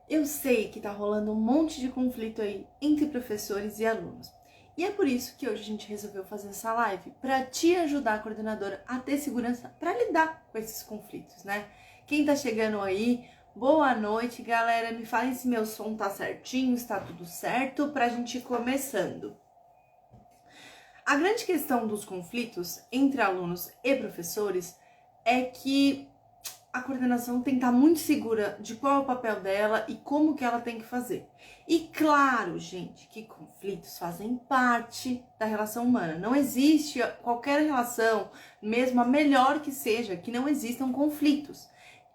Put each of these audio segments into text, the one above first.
Eu sei que tá rolando um monte de conflito aí entre professores e alunos. E é por isso que hoje a gente resolveu fazer essa live para te ajudar, coordenadora, a ter segurança para lidar com esses conflitos, né? Quem tá chegando aí, boa noite, galera. Me falem se meu som tá certinho, está tudo certo pra gente ir começando. A grande questão dos conflitos entre alunos e professores é que a coordenação tem que estar muito segura de qual é o papel dela e como que ela tem que fazer. E claro, gente, que conflitos fazem parte da relação humana. Não existe qualquer relação, mesmo a melhor que seja, que não existam conflitos.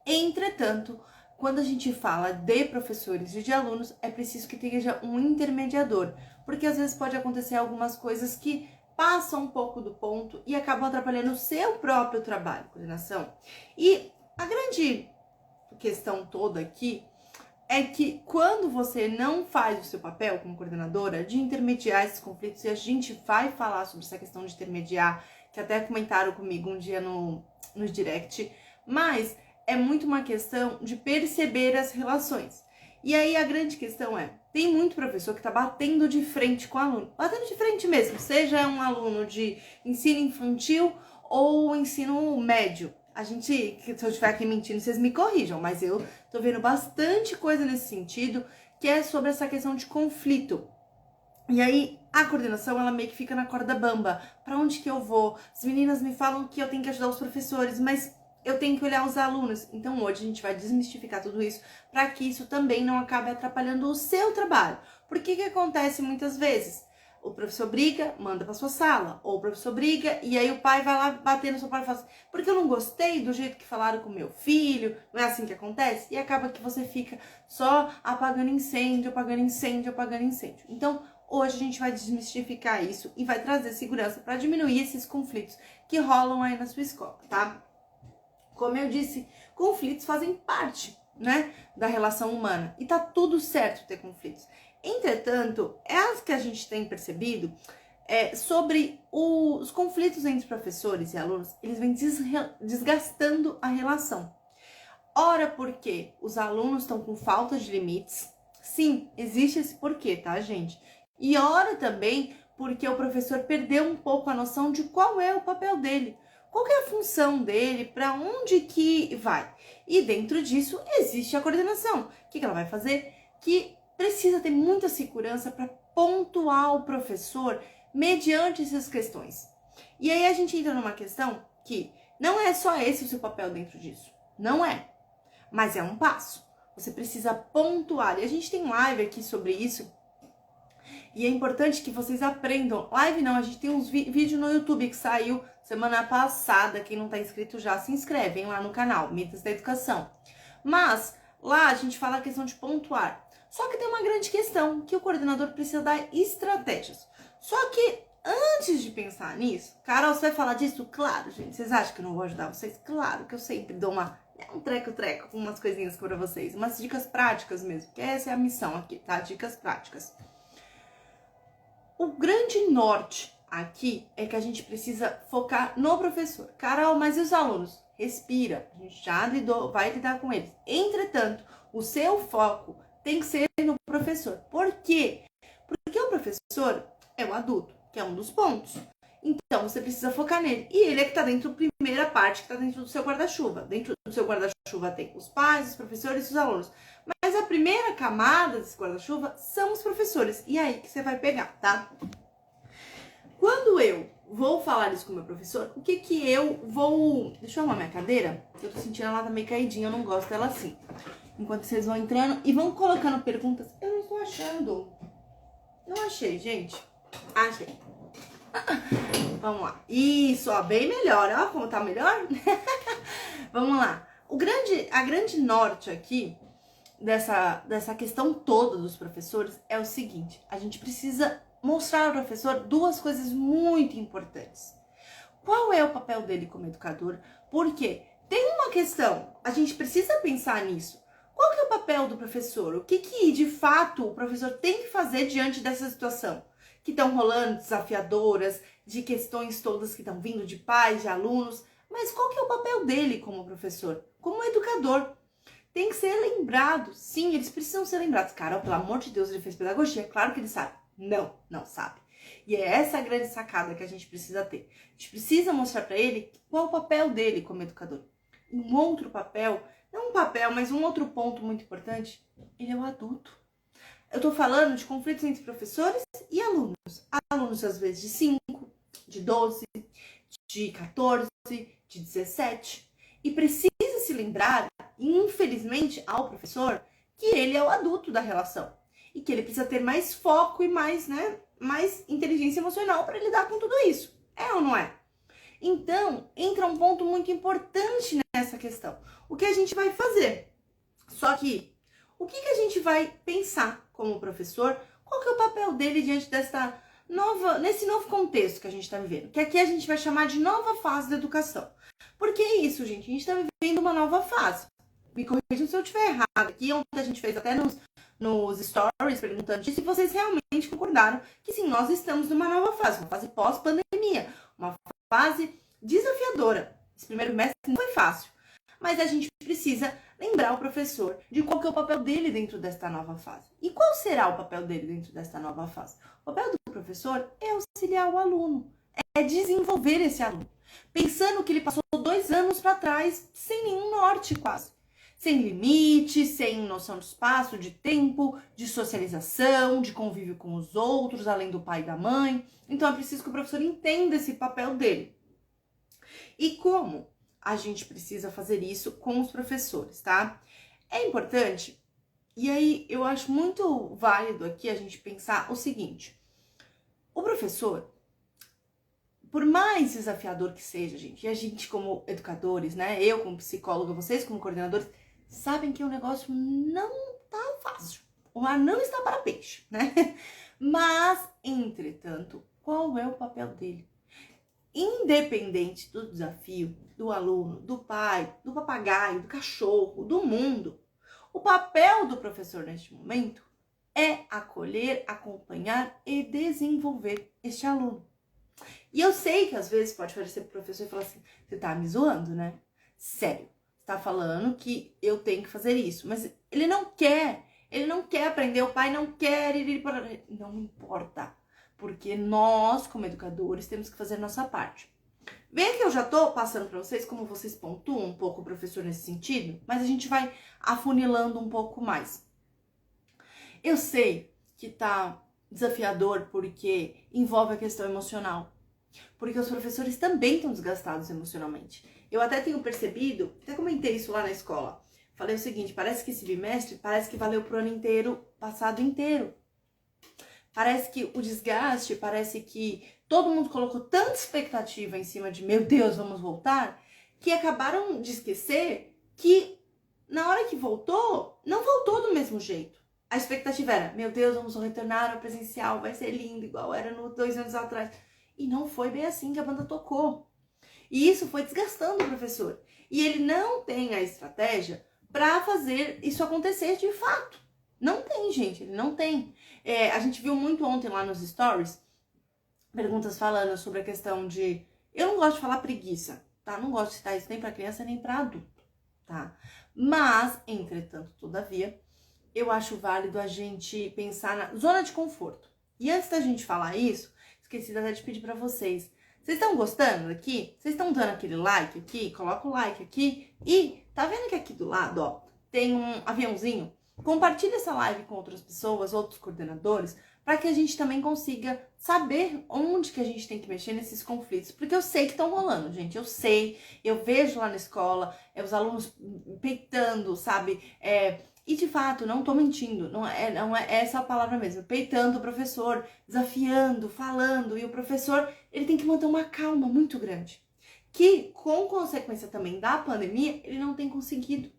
Entretanto, quando a gente fala de professores e de alunos, é preciso que tenha um intermediador, porque às vezes pode acontecer algumas coisas que passam um pouco do ponto e acabam atrapalhando o seu próprio trabalho, coordenação. E a grande questão toda aqui é que quando você não faz o seu papel como coordenadora de intermediar esses conflitos, e a gente vai falar sobre essa questão de intermediar, que até comentaram comigo um dia no direct, mas é muito uma questão de perceber as relações. E aí a grande questão é, tem muito professor que tá batendo de frente com o aluno, batendo de frente mesmo, seja um aluno de ensino infantil ou ensino médio. A gente, se eu estiver aqui mentindo, vocês me corrijam, mas eu tô vendo bastante coisa nesse sentido, que é sobre essa questão de conflito. E aí, a coordenação, ela meio que fica na corda bamba. Pra onde que eu vou? As meninas me falam que eu tenho que ajudar os professores, mas eu tenho que olhar os alunos. Então, hoje a gente vai desmistificar tudo isso para que isso também não acabe atrapalhando o seu trabalho. Porque que acontece muitas vezes? O professor briga, manda pra sua sala. Ou o professor briga e aí o pai vai lá bater no seu pai e fala assim, porque eu não gostei do jeito que falaram com o meu filho. Não é assim que acontece? E acaba que você fica só apagando incêndio, apagando incêndio, apagando incêndio. Então, hoje a gente vai desmistificar isso e vai trazer segurança para diminuir esses conflitos que rolam aí na sua escola, tá? Como eu disse, conflitos fazem parte, né, da relação humana e tá tudo certo ter conflitos. Entretanto, é as que a gente tem percebido sobre os conflitos entre professores e alunos, eles vêm desgastando a relação. Ora porque os alunos estão com falta de limites. Sim, existe esse porquê, tá, gente? E ora também porque o professor perdeu um pouco a noção de qual é o papel dele. Qual é a função dele, para onde que vai? E dentro disso existe a coordenação. O que ela vai fazer? Que precisa ter muita segurança para pontuar o professor mediante essas questões. E aí a gente entra numa questão que não é só esse o seu papel dentro disso. Não é. Mas é um passo. Você precisa pontuar. E a gente tem live aqui sobre isso. E é importante que vocês aprendam. Live não, a gente tem uns vídeos no YouTube que saiu semana passada. Quem não tá inscrito já se inscreve, hein, lá no canal, Mitos da Educação. Mas lá a gente fala a questão de pontuar. Só que tem uma grande questão, que o coordenador precisa dar estratégias. Só que antes de pensar nisso, Carol, você vai falar disso? Claro, gente. Vocês acham que eu não vou ajudar vocês? Claro que eu sempre dou um treco-treco com umas coisinhas pra vocês. Umas dicas práticas mesmo, que essa é a missão aqui, tá? Dicas práticas. O grande norte aqui é que a gente precisa focar no professor. Carol, mas e os alunos? Respira, a gente já vai lidar com eles. Entretanto, o seu foco tem que ser no professor. Por quê? Porque o professor é o adulto, que é um dos pontos. Então, você precisa focar nele. E ele é que está dentro da primeira parte, que está dentro do seu guarda-chuva. Dentro do seu guarda-chuva tem os pais, os professores e os alunos. Mas a primeira camada desse guarda-chuva são os professores. E é aí que você vai pegar, tá? Quando eu vou falar isso com o meu professor, o que eu vou... Deixa eu arrumar minha cadeira, que eu tô sentindo ela tá meio caidinha, eu não gosto dela assim. Enquanto vocês vão entrando e vão colocando perguntas, eu não estou achando. Não achei, gente. Achei. Vamos lá. Isso, ó, bem melhor. Ó, como tá melhor? Vamos lá. A grande norte aqui dessa questão toda dos professores é o seguinte. A gente precisa mostrar ao professor duas coisas muito importantes. Qual é o papel dele como educador? Porque tem uma questão, a gente precisa pensar nisso. Qual que é o papel do professor? O que de fato o professor tem que fazer diante dessa situação? Que estão rolando, desafiadoras, de questões todas que estão vindo de pais, de alunos. Mas qual que é o papel dele como professor? Como educador? tem que ser lembrado. Sim, eles precisam ser lembrados. Carol, pelo amor de Deus, ele fez pedagogia. Claro que ele sabe. Não, não sabe. E é essa a grande sacada que a gente precisa ter. A gente precisa mostrar para ele qual é o papel dele como educador. Um outro papel, não um papel, mas um outro ponto muito importante, ele é o adulto. Eu tô falando de conflitos entre professores e alunos. Alunos, às vezes, de 5, de 12, de 14, de 17. E precisa se lembrar, infelizmente, ao professor, que ele é o adulto da relação. E que ele precisa ter mais foco e mais inteligência emocional para lidar com tudo isso. É ou não é? Então, entra um ponto muito importante nessa questão. O que a gente vai fazer? Só que, o que a gente vai pensar como professor? Qual que é o papel dele diante nesse novo contexto que a gente está vivendo? Que aqui a gente vai chamar de nova fase da educação. Porque é isso, gente. A gente está vivendo uma nova fase. Me corrijam se eu estiver errado. Aqui ontem a gente fez até nos stories perguntando se vocês realmente concordaram que sim, nós estamos numa nova fase. Uma fase pós-pandemia. Uma fase desafiadora. Esse primeiro mês não foi fácil. Mas a gente precisa lembrar o professor de qual que é o papel dele dentro desta nova fase. E qual será o papel dele dentro desta nova fase? O papel do professor é auxiliar o aluno. É desenvolver esse aluno. Pensando que ele passou 2 anos para trás sem nenhum norte quase. Sem limite, sem noção de espaço, de tempo, de socialização, de convívio com os outros, além do pai e da mãe. Então é preciso que o professor entenda esse papel dele. E como a gente precisa fazer isso com os professores, tá? É importante, e aí eu acho muito válido aqui a gente pensar o seguinte. O professor, por mais desafiador que seja, gente, e a gente como educadores, né? Eu como psicóloga, vocês como coordenadores, sabem que o negócio não tá fácil. O mar não está para peixe, né? Mas, entretanto, qual é o papel dele? Independente do desafio, do aluno, do pai, do papagaio, do cachorro, do mundo, o papel do professor neste momento é acolher, acompanhar e desenvolver este aluno. E eu sei que às vezes pode parecer pro professor e falar assim, você tá me zoando, né? Sério, você tá falando que eu tenho que fazer isso, mas ele não quer aprender, o pai não quer, não importa. Porque nós, como educadores, temos que fazer nossa parte. Veja que eu já tô passando para vocês como vocês pontuam um pouco o professor nesse sentido, mas a gente vai afunilando um pouco mais. Eu sei que tá desafiador porque envolve a questão emocional. Porque os professores também estão desgastados emocionalmente. Eu até tenho percebido, até comentei isso lá na escola. Falei o seguinte, parece que esse bimestre, parece que valeu pro ano inteiro, passado inteiro. Parece que o desgaste, parece que todo mundo colocou tanta expectativa em cima de, meu Deus, vamos voltar, que acabaram de esquecer que na hora que voltou, não voltou do mesmo jeito. A expectativa era, meu Deus, vamos retornar ao presencial, vai ser lindo, igual era 2 anos atrás. E não foi bem assim que a banda tocou. E isso foi desgastando o professor. E ele não tem a estratégia para fazer isso acontecer de fato. Não tem, gente, ele não tem. A gente viu muito ontem lá nos stories, perguntas falando sobre a questão de... Eu não gosto de falar preguiça, tá? Não gosto de citar isso nem para criança nem para adulto, tá? Mas, entretanto, todavia, eu acho válido a gente pensar na zona de conforto. E antes da gente falar isso, esqueci até de pedir para vocês. Vocês estão gostando daqui? Vocês estão dando aquele like aqui? Coloca o like aqui. E tá vendo que aqui do lado, ó, tem um aviãozinho? Compartilha essa live com outras pessoas, outros coordenadores, para que a gente também consiga saber onde que a gente tem que mexer nesses conflitos. Porque eu sei que estão rolando, gente. Eu sei, eu vejo lá na escola, os alunos peitando, sabe? E de fato, não tô mentindo, não é essa a palavra mesmo. Peitando o professor, desafiando, falando. E o professor, ele tem que manter uma calma muito grande. Que, com consequência também da pandemia, ele não tem conseguido.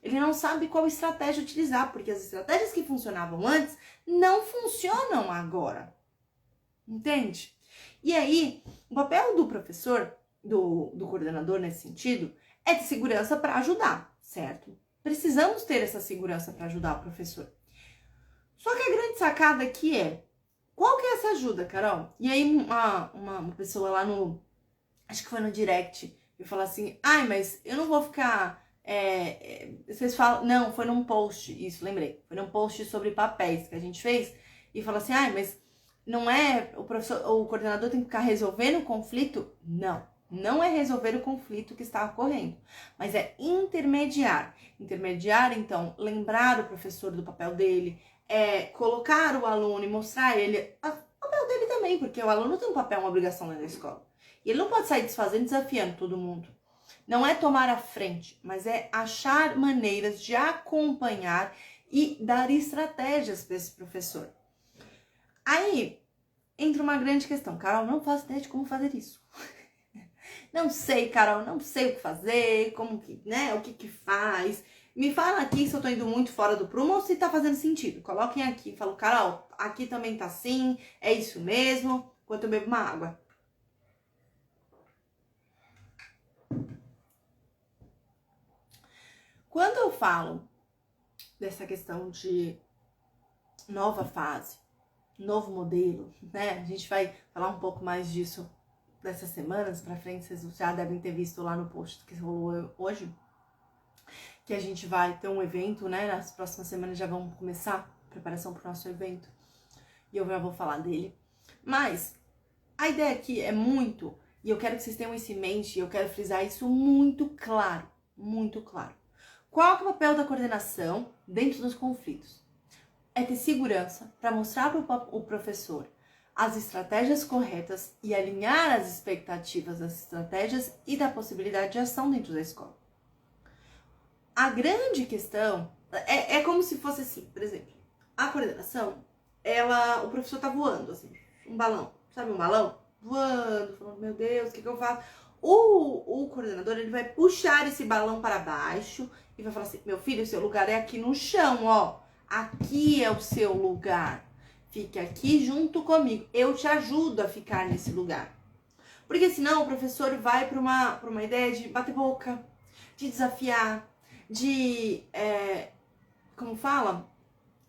Ele não sabe qual estratégia utilizar, porque as estratégias que funcionavam antes não funcionam agora. Entende? E aí, o papel do professor, do coordenador nesse sentido, é de segurança para ajudar, certo? Precisamos ter essa segurança para ajudar o professor. Só que a grande sacada aqui é, qual que é essa ajuda, Carol? E aí uma pessoa lá acho que foi no direct, me falou assim, mas eu não vou ficar Vocês falam, não, foi num post, isso, lembrei. Foi num post sobre papéis que a gente fez e falou assim, mas não é o coordenador tem que ficar resolvendo o conflito? Não, não é resolver o conflito que está ocorrendo, mas é intermediar. Intermediar, então, lembrar o professor do papel dele, colocar o aluno e mostrar ele o papel dele também, porque o aluno tem um papel, uma obrigação dentro da escola. E ele não pode sair desfazendo, desafiando todo mundo. Não é tomar a frente, mas é achar maneiras de acompanhar e dar estratégias para esse professor. Aí entra uma grande questão. Carol, não faço ideia de como fazer isso. Não sei, Carol, não sei o que fazer, como que, né, o que faz. Me fala aqui se eu tô indo muito fora do prumo ou se tá fazendo sentido. Coloquem aqui, falo, Carol, aqui também tá assim, é isso mesmo, enquanto eu bebo uma água. Quando eu falo dessa questão de nova fase, novo modelo, né? A gente vai falar um pouco mais disso dessas semanas pra frente, vocês já devem ter visto lá no post que rolou hoje, que a gente vai ter um evento, né? Nas próximas semanas já vamos começar a preparação pro nosso evento e eu já vou falar dele. Mas a ideia aqui é muito, e eu quero que vocês tenham isso em mente, e eu quero frisar isso muito claro, muito claro. Qual é o papel da coordenação dentro dos conflitos? É ter segurança para mostrar para o professor as estratégias corretas e alinhar as expectativas das estratégias e da possibilidade de ação dentro da escola. A grande questão é como se fosse assim, por exemplo, a coordenação, o professor tá voando, assim, um balão, sabe um balão? Voando, falando, meu Deus, o que eu faço? O coordenador, ele vai puxar esse balão para baixo e vai falar assim, meu filho, o seu lugar é aqui no chão, ó. Aqui é o seu lugar. Fique aqui junto comigo. Eu te ajudo a ficar nesse lugar. Porque senão o professor vai para uma ideia de bater boca, de desafiar, de... como fala?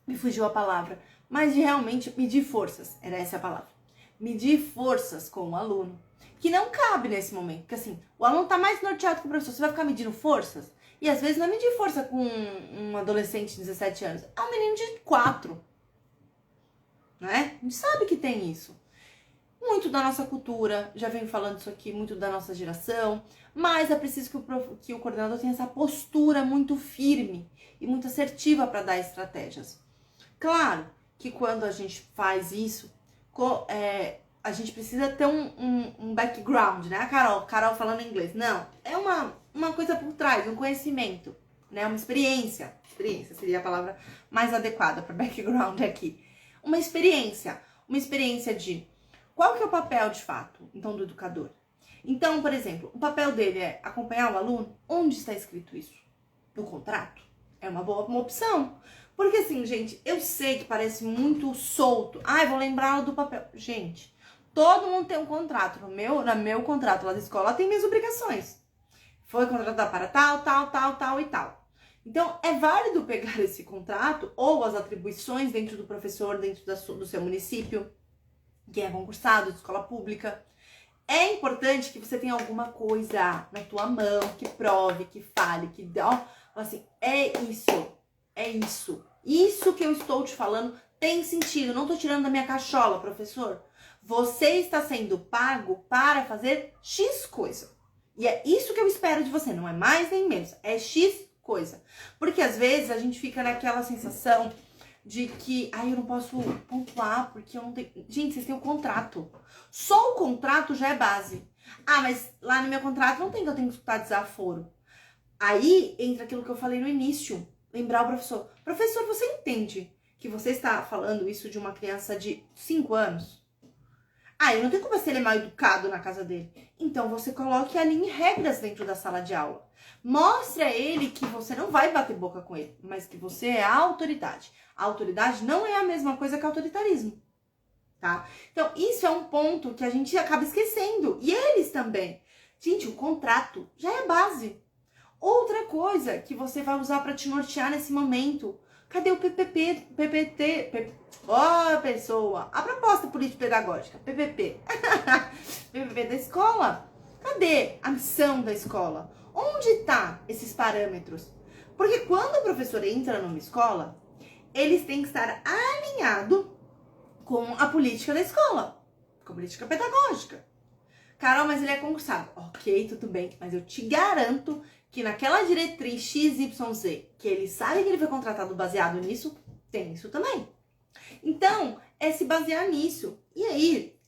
Me fugiu a palavra. Mas de realmente medir forças. Era essa a palavra. Medir forças com o aluno. Que não cabe nesse momento. Porque assim, o aluno tá mais norteado que o professor. Você vai ficar medindo forças? E às vezes não é medir força com um adolescente de 17 anos. É um menino de 4. Né? A gente sabe que tem isso. Muito da nossa cultura, já venho falando isso aqui, muito da nossa geração. Mas é preciso que o coordenador tenha essa postura muito firme e muito assertiva para dar estratégias. Claro que quando a gente faz isso, a gente precisa ter um background, né? A Carol falando inglês. Não, é uma coisa por trás, um conhecimento, né? Uma experiência. Experiência seria a palavra mais adequada para background aqui. Uma experiência de qual que é o papel de fato, então, do educador. Então, por exemplo, o papel dele é acompanhar o aluno. Onde está escrito isso? No contrato? É uma boa opção. Porque assim, gente, eu sei que parece muito solto. Vou lembrá-lo do papel. Gente, todo mundo tem um contrato. No meu contrato lá da escola tem minhas obrigações. Foi contratado para tal e tal. Então, é válido pegar esse contrato ou as atribuições dentro do professor, dentro do seu município, que é concursado, de escola pública. É importante que você tenha alguma coisa na tua mão, que prove, que fale, que dá, assim, é isso. Isso que eu estou te falando tem sentido, não estou tirando da minha cachola, professor. Você está sendo pago para fazer X coisa. E é isso que eu espero de você, não é mais nem menos, é X coisa. Porque às vezes a gente fica naquela sensação de que, eu não posso pontuar porque eu não tenho... Gente, vocês têm o contrato. Só o contrato já é base. Mas lá no meu contrato não tem que eu tenho que escutar desaforo. Aí entra aquilo que eu falei no início. Lembrar o professor. Professor, você entende que você está falando isso de uma criança de 5 anos? Eu não tenho como ser ele mal educado na casa dele. Então você coloque ali em regras dentro da sala de aula. Mostre a ele que você não vai bater boca com ele, mas que você é a autoridade. A autoridade não é a mesma coisa que autoritarismo, tá? Então isso é um ponto que a gente acaba esquecendo. E eles também. Gente, o contrato já é base. Outra coisa que você vai usar para te nortear nesse momento. Cadê o PPT? Pessoa. A proposta político-pedagógica, PPP. PPP da escola. Cadê a missão da escola? Onde está esses parâmetros? Porque quando o professor entra numa escola, eles têm que estar alinhados com a política da escola, com a política pedagógica. Carol, mas ele é concursado. Ok, tudo bem, mas eu te garanto que naquela diretriz XYZ, que ele sabe que ele foi contratado baseado nisso, tem isso também. Então, é se basear nisso. E aí,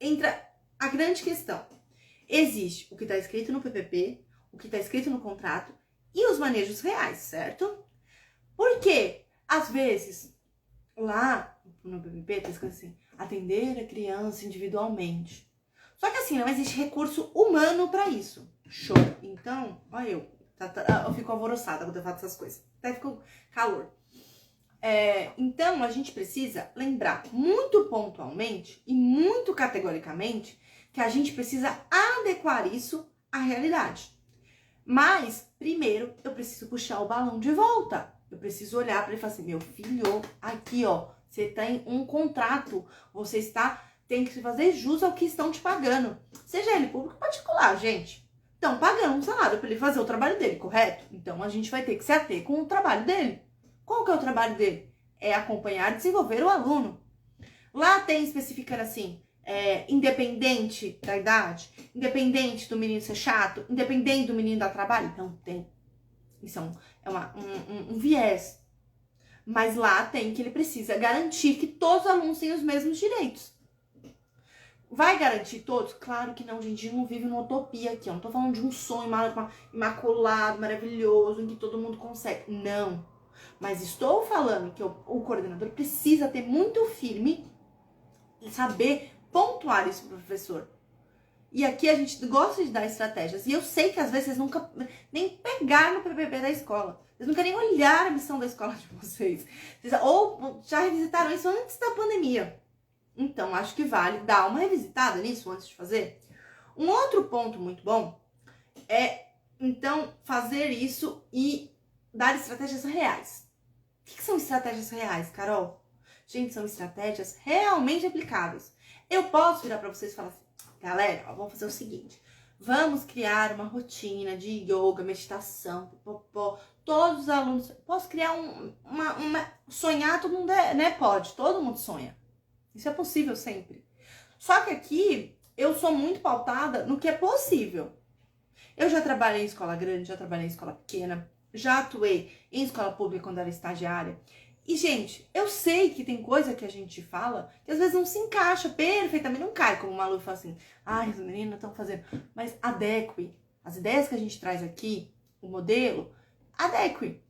entra a grande questão. Existe o que está escrito no PPP, o que está escrito no contrato e os manejos reais, certo? Porque, às vezes, lá no PPP está escrito assim, atender a criança individualmente. Só que assim, não existe recurso humano para isso. Show. Então, olha eu fico alvoroçada quando eu falo essas coisas. Até fico calor. Então, a gente precisa lembrar muito pontualmente e muito categoricamente que a gente precisa adequar isso à realidade. Mas, primeiro, eu preciso puxar o balão de volta. Eu preciso olhar para ele e falar assim, meu filho, aqui ó, você tem um contrato, você tem que fazer jus ao que estão te pagando. Seja ele público ou particular, gente. Estão pagando um salário para ele fazer o trabalho dele, correto? Então, a gente vai ter que se ater com o trabalho dele. Qual que é o trabalho dele? É acompanhar e desenvolver o aluno. Lá tem especificando assim, independente da idade, independente do menino ser chato, independente do menino dar trabalho. Então tem. Isso é um viés. Mas lá tem que ele precisa garantir que todos os alunos têm os mesmos direitos. Vai garantir todos? Claro que não, gente. A gente não vive numa utopia aqui. Eu não tô falando de um sonho imaculado, maravilhoso, em que todo mundo consegue. Não. Mas estou falando que o coordenador precisa ter muito firme e saber pontuar isso pro professor. E aqui a gente gosta de dar estratégias. E eu sei que às vezes vocês nunca nem pegaram no PPP da escola. Vocês nunca nem olharam a missão da escola de vocês. Ou já revisitaram isso antes da pandemia. Então, acho que vale dar uma revisitada nisso antes de fazer. Um outro ponto muito bom é, então, fazer isso e dar estratégias reais. O que são estratégias reais, Carol? Gente, são estratégias realmente aplicáveis. Eu posso virar para vocês e falar assim, galera, vamos fazer o seguinte. Vamos criar uma rotina de yoga, meditação, todos os alunos. Posso criar sonhar, todo mundo pode, todo mundo sonha. Isso é possível sempre. Só que aqui eu sou muito pautada no que é possível. Eu já trabalhei em escola grande, já trabalhei em escola pequena, já atuei em escola pública quando era estagiária. E, gente, eu sei que tem coisa que a gente fala que às vezes não se encaixa perfeitamente, não cai, como o Malu fala assim, ai, os meninos estão fazendo. Mas adeque as ideias que a gente traz aqui, o modelo, adeque.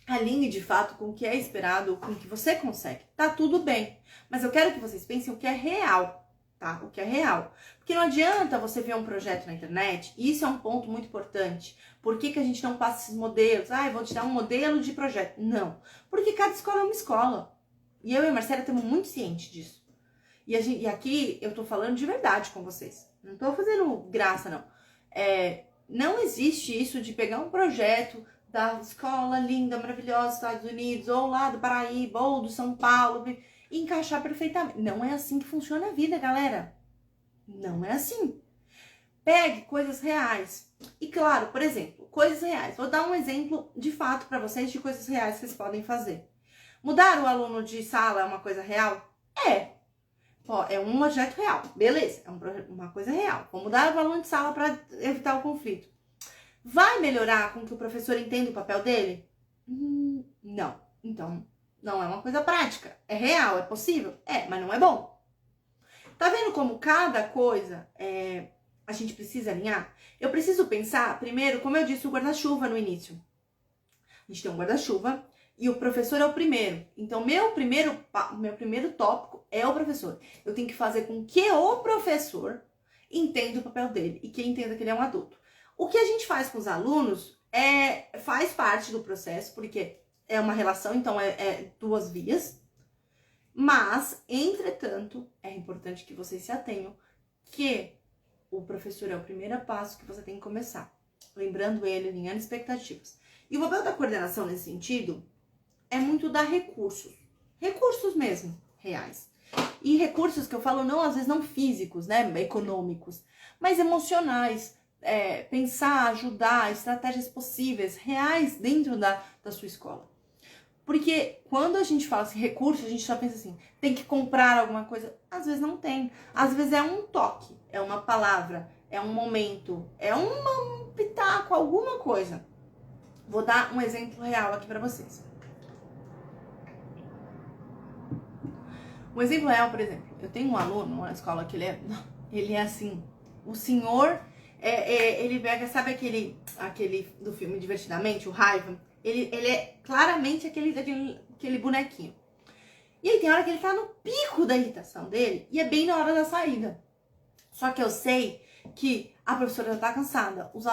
Alinhe de fato com o que é esperado, com o que você consegue. Tá tudo bem. Mas eu quero que vocês pensem o que é real, tá? O que é real. Porque não adianta você ver um projeto na internet, e isso é um ponto muito importante. Por que a gente não passa esses modelos? Ah, eu vou te dar um modelo de projeto. Não. Porque cada escola é uma escola. E eu e a Marcela estamos muito cientes disso. E aqui eu tô falando de verdade com vocês. Não tô fazendo graça, não. Não existe isso de pegar um projeto da escola linda, maravilhosa dos Estados Unidos, ou lá do Paraíba, ou do São Paulo, e encaixar perfeitamente. Não é assim que funciona a vida, galera. Não é assim. Pegue coisas reais. E claro, por exemplo, coisas reais. Vou dar um exemplo de fato para vocês de coisas reais que vocês podem fazer. Mudar o aluno de sala é uma coisa real? É um objeto real. Beleza, é uma coisa real. Vou mudar o aluno de sala para evitar o conflito. Vai melhorar com que o professor entenda o papel dele? Não. Então, não é uma coisa prática. É real, é possível? mas não é bom. Tá vendo como cada coisa a gente precisa alinhar? Eu preciso pensar, primeiro, como eu disse, o guarda-chuva no início. A gente tem um guarda-chuva e o professor é o primeiro. Então, meu primeiro tópico é o professor. Eu tenho que fazer com que o professor entenda o papel dele e que entenda que ele é um adulto. O que a gente faz com os alunos faz parte do processo, porque é uma relação, então é duas vias. Mas, entretanto, é importante que vocês se atenham que o professor é o primeiro passo que você tem que começar. Lembrando ele, alinhando expectativas. E o papel da coordenação nesse sentido é muito dar recursos. Recursos mesmo, reais. E recursos que eu falo, não, às vezes não físicos, né, econômicos, mas emocionais. pensar, ajudar, estratégias possíveis, reais dentro da sua escola. Porque quando a gente fala assim, recurso, a gente só pensa assim, tem que comprar alguma coisa. Às vezes não tem. Às vezes é um toque, é uma palavra, é um momento, é um pitaco, alguma coisa. Vou dar um exemplo real aqui pra vocês. Um exemplo real, por exemplo, eu tenho um aluno na escola que ele é assim, o senhor, ele pega, sabe aquele do filme Divertidamente, o Raiva? Ele é claramente aquele bonequinho. E aí tem hora que ele tá no pico da irritação dele e é bem na hora da saída. Só que eu sei que a professora já tá cansada, os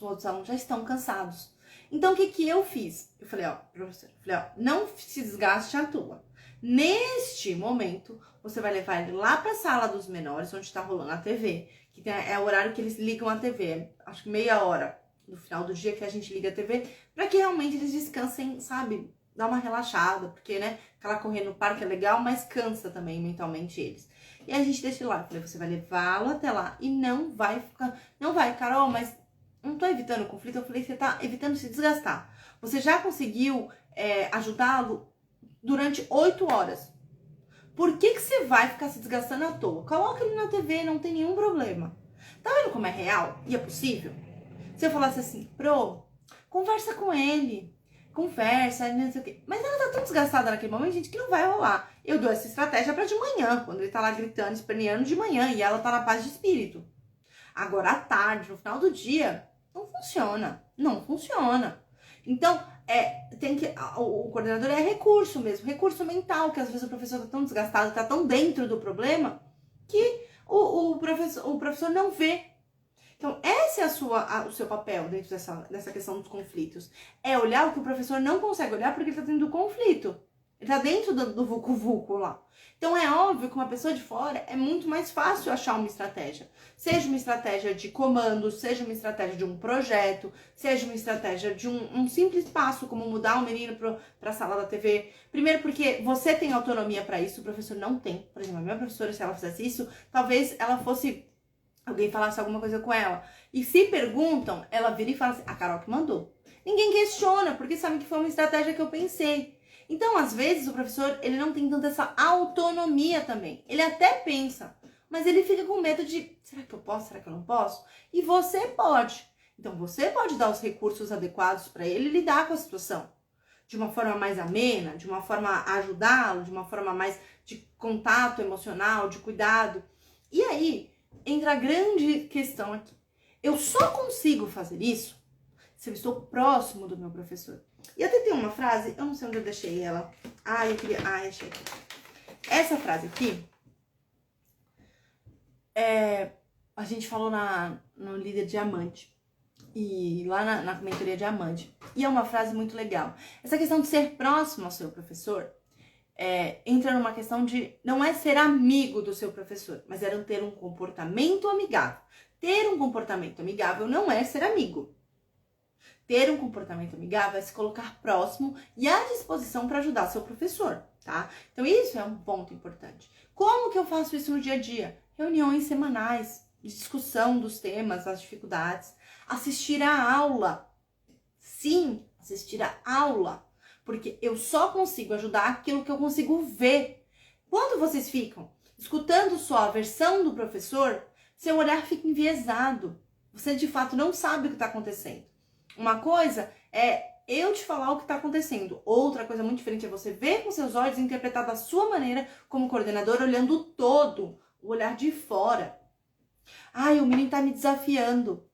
outros alunos já estão cansados. Então o que eu fiz? Eu falei, ó, professora, não se desgaste à toa. Neste momento, você vai levar ele lá pra sala dos menores, onde tá rolando a TV, que é o horário que eles ligam a TV, acho que meia hora no final do dia que a gente liga a TV, pra que realmente eles descansem, sabe? Dar uma relaxada, porque, né, aquela correr no parque é legal, mas cansa também mentalmente eles. E a gente deixa ele lá. Eu falei, você vai levá-lo até lá e não vai, Carol, mas não tô evitando o conflito. Eu falei, você tá evitando se desgastar. Você já conseguiu ajudá-lo durante 8 horas. Por que você vai ficar se desgastando à toa? Coloca ele na TV, não tem nenhum problema. Tá vendo como é real e é possível? Se eu falasse assim, conversa com ele. Conversa, não sei o quê. Mas ela tá tão desgastada naquele momento, gente, que não vai rolar. Eu dou essa estratégia pra de manhã, quando ele tá lá gritando, esperneando de manhã, e ela tá na paz de espírito. Agora, à tarde, no final do dia, não funciona. Não funciona. Então, o coordenador é recurso mesmo, recurso mental, que às vezes o professor tá tão desgastado, tá tão dentro do problema, que o professor não vê. Então, esse é o seu papel dentro dessa questão dos conflitos. É olhar o que o professor não consegue olhar porque ele está dentro do conflito. Ele está dentro do vucu-vucu lá. Então, é óbvio que uma pessoa de fora é muito mais fácil achar uma estratégia. Seja uma estratégia de comando, seja uma estratégia de um projeto, seja uma estratégia de um simples passo, como mudar o menino para a sala da TV. Primeiro porque você tem autonomia para isso, o professor não tem. Por exemplo, a minha professora, se ela fizesse isso, talvez ela fosse... alguém falasse alguma coisa com ela. E se perguntam, ela vira e fala assim, a Carol que mandou. Ninguém questiona, porque sabe que foi uma estratégia que eu pensei. Então, às vezes, o professor, ele não tem tanta essa autonomia também. Ele até pensa, mas ele fica com medo de, será que eu posso, será que eu não posso? E você pode. Então, você pode dar os recursos adequados para ele lidar com a situação. De uma forma mais amena, de uma forma a ajudá-lo, de uma forma mais de contato emocional, de cuidado. E aí, entra a grande questão aqui. Eu só consigo fazer isso se eu estou próximo do meu professor. E até tem uma frase, eu não sei onde eu deixei ela. Achei aqui. Essa frase aqui, a gente falou no Líder Diamante. E lá na mentoria Diamante. E é uma frase muito legal. Essa questão de ser próximo ao seu professor entra numa questão de não é ser amigo do seu professor, mas é ter um comportamento amigável. Ter um comportamento amigável não é ser amigo. Ter um comportamento amigável é se colocar próximo e à disposição para ajudar seu professor, tá? Então isso é um ponto importante. Como que eu faço isso no dia a dia? Reuniões semanais de discussão dos temas, das dificuldades. Assistir a aula. Sim, assistir a aula. Porque eu só consigo ajudar aquilo que eu consigo ver. Quando vocês ficam escutando só a versão do professor, seu olhar fica enviesado. Você de fato não sabe o que está acontecendo. Uma coisa é eu te falar o que está acontecendo. Outra coisa muito diferente é você ver com seus olhos e interpretar da sua maneira como coordenador, olhando o todo, o olhar de fora. Ai, o menino tá me desafiando.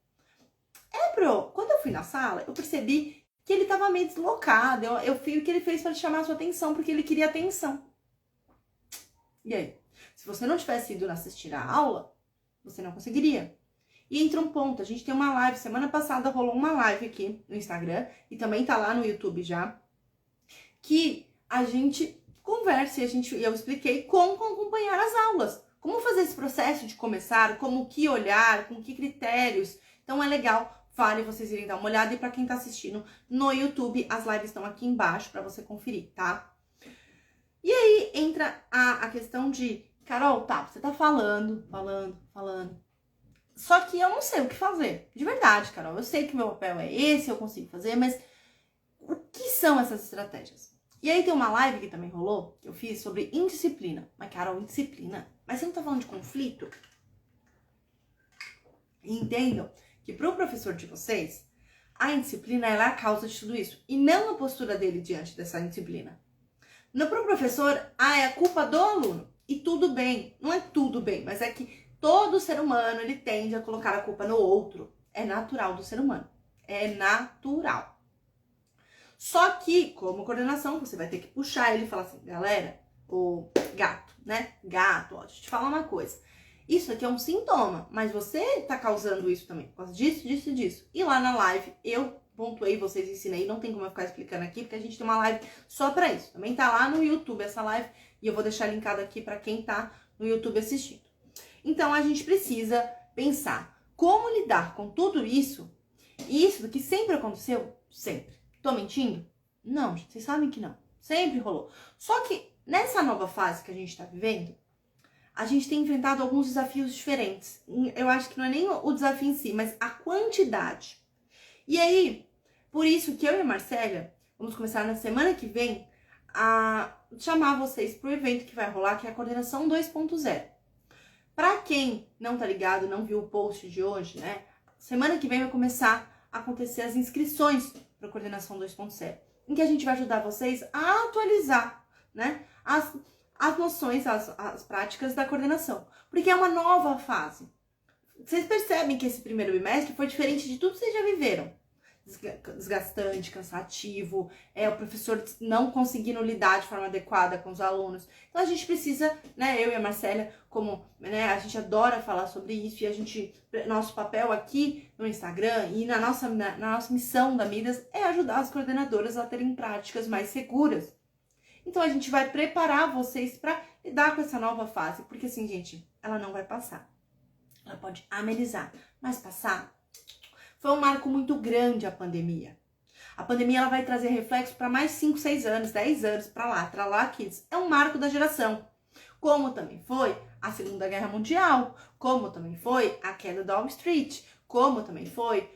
Quando eu fui na sala, eu percebi que ele estava meio deslocado. Eu fiz o que ele fez para chamar a sua atenção, porque ele queria atenção. E aí? Se você não tivesse ido assistir a aula, você não conseguiria. E entra um ponto, a gente tem uma live, semana passada rolou uma live aqui no Instagram, e também tá lá no YouTube já, que a gente conversa e eu expliquei como acompanhar as aulas. Como fazer esse processo de começar, como que olhar, com que critérios. Então é legal. Vale vocês irem dar uma olhada. E para quem tá assistindo no YouTube, as lives estão aqui embaixo para você conferir, tá? E aí entra a questão de, Carol, tá, você tá falando. Só que eu não sei o que fazer. De verdade, Carol. Eu sei que meu papel é esse, eu consigo fazer, mas o que são essas estratégias? E aí tem uma live que também rolou, que eu fiz sobre indisciplina. Mas, Carol, indisciplina? Mas você não tá falando de conflito? E entendam que pro professor de vocês, a indisciplina ela é a causa de tudo isso. E não a postura dele diante dessa indisciplina. No pro professor, é a culpa do aluno. E tudo bem. Não é tudo bem, mas é que todo ser humano, ele tende a colocar a culpa no outro. É natural do ser humano. É natural. Só que, como coordenação, você vai ter que puxar ele e falar assim, galera, o gato, né? Gato, ó, deixa eu te falar uma coisa. Isso aqui é um sintoma, mas você tá causando isso também, por causa disso, disso e disso. E lá na live, eu pontuei, vocês ensinei, não tem como eu ficar explicando aqui, porque a gente tem uma live só pra isso. Também tá lá no YouTube essa live, e eu vou deixar linkado aqui pra quem tá no YouTube assistindo. Então, a gente precisa pensar como lidar com tudo isso, e isso que sempre aconteceu, sempre. Tô mentindo? Não, gente, vocês sabem que não. Sempre rolou. Só que nessa nova fase que a gente tá vivendo, a gente tem enfrentado alguns desafios diferentes. Eu acho que não é nem o desafio em si, mas a quantidade. E aí, por isso que eu e a Marcélia vamos começar na semana que vem a chamar vocês pro evento que vai rolar, que é a Coordenação 2.0. Pra quem não tá ligado, não viu o post de hoje, né? Semana que vem vai começar a acontecer as inscrições para a Coordenação 2.0, em que a gente vai ajudar vocês a atualizar, né, as noções, as práticas da coordenação, porque é uma nova fase. Vocês percebem que esse primeiro bimestre foi diferente de tudo que vocês já viveram. Desgastante, cansativo, o professor não conseguindo lidar de forma adequada com os alunos. Então a gente precisa, né, eu e a Marcélia, como, né, a gente adora falar sobre isso e nosso papel aqui no Instagram e na nossa missão da Midas é ajudar as coordenadoras a terem práticas mais seguras. Então a gente vai preparar vocês para lidar com essa nova fase, porque assim, gente, ela não vai passar. Ela pode amenizar, mas passar. Foi um marco muito grande a pandemia. A pandemia ela vai trazer reflexo para mais 5, 6 anos, 10 anos, para lá, kids. É um marco da geração. Como também foi a Segunda Guerra Mundial, como também foi a queda da Wall Street, como também foi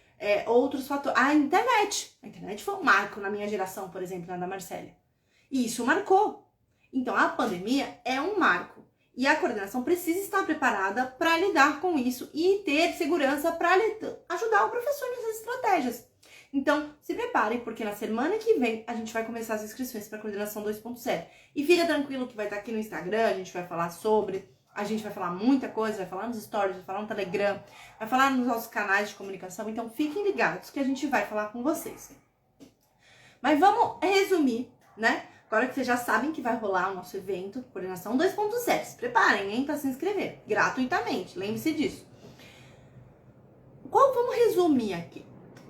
outros fatores. A internet. A internet foi um marco na minha geração, por exemplo, na da Marcélia. E isso marcou. Então, a pandemia é um marco. E a coordenação precisa estar preparada para lidar com isso e ter segurança para ajudar o professor nessas estratégias. Então, se preparem, porque na semana que vem a gente vai começar as inscrições para a Coordenação 2.0. E fica tranquilo que vai estar aqui no Instagram, a gente vai falar sobre, a gente vai falar muita coisa, vai falar nos stories, vai falar no Telegram, vai falar nos nossos canais de comunicação. Então, fiquem ligados que a gente vai falar com vocês. Mas vamos resumir, né? Agora que vocês já sabem que vai rolar o nosso evento, Coordenação 2.0. Se preparem, hein, para se inscrever, gratuitamente, lembre-se disso. Vamos resumir aqui.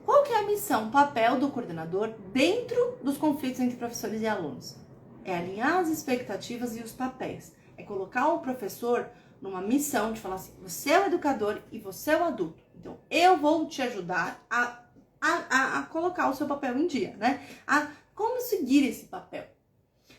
Qual que é a missão, o papel do coordenador dentro dos conflitos entre professores e alunos? É alinhar as expectativas e os papéis. É colocar o professor numa missão de falar assim, você é o educador e você é o adulto. Então, eu vou te ajudar a colocar o seu papel em dia, né? A conseguir esse papel.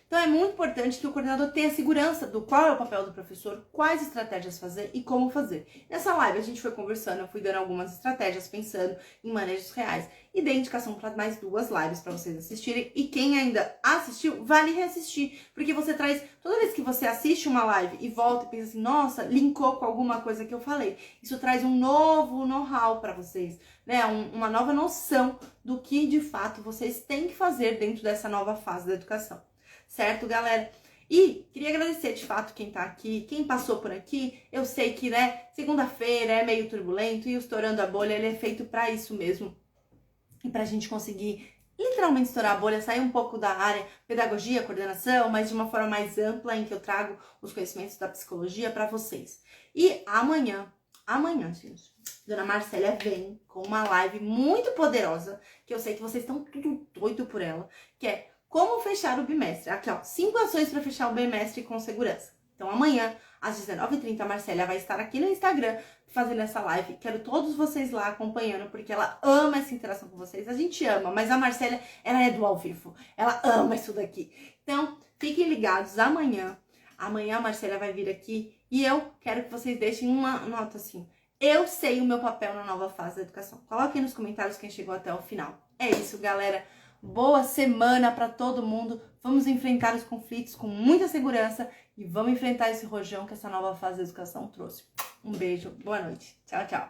Então é muito importante que o coordenador tenha segurança do qual é o papel do professor, quais estratégias fazer e como fazer. Nessa live a gente foi conversando, eu fui dando algumas estratégias pensando em manejos reais e dei indicação para mais 2 lives para vocês assistirem. E quem ainda assistiu, vale reassistir, porque você traz, toda vez que você assiste uma live e volta e pensa assim, nossa, linkou com alguma coisa que eu falei, isso traz um novo know-how para vocês, né? Uma nova noção do que de fato vocês têm que fazer dentro dessa nova fase da educação. Certo, galera? E queria agradecer, de fato, quem tá aqui, quem passou por aqui. Eu sei que, né, segunda-feira é meio turbulento e o Estourando a Bolha, ele é feito pra isso mesmo. E pra gente conseguir literalmente estourar a bolha, sair um pouco da área pedagogia, coordenação, mas de uma forma mais ampla, em que eu trago os conhecimentos da psicologia pra vocês. E amanhã, gente, Dona Marcélia vem com uma live muito poderosa, que eu sei que vocês estão tudo doido por ela, que é como fechar o bimestre. Aqui, ó, 5 ações para fechar o bimestre com segurança. Então, amanhã, às 19h30, a Marcélia vai estar aqui no Instagram fazendo essa live. Quero todos vocês lá acompanhando, porque ela ama essa interação com vocês. A gente ama, mas a Marcélia, ela é do ao vivo. Ela ama isso daqui. Então, fiquem ligados amanhã. Amanhã a Marcélia vai vir aqui e eu quero que vocês deixem uma nota assim. Eu sei o meu papel na nova fase da educação. Coloquem nos comentários quem chegou até o final. É isso, galera. Boa semana para todo mundo. Vamos enfrentar os conflitos com muita segurança e vamos enfrentar esse rojão que essa nova fase da educação trouxe. Um beijo, boa noite. Tchau, tchau.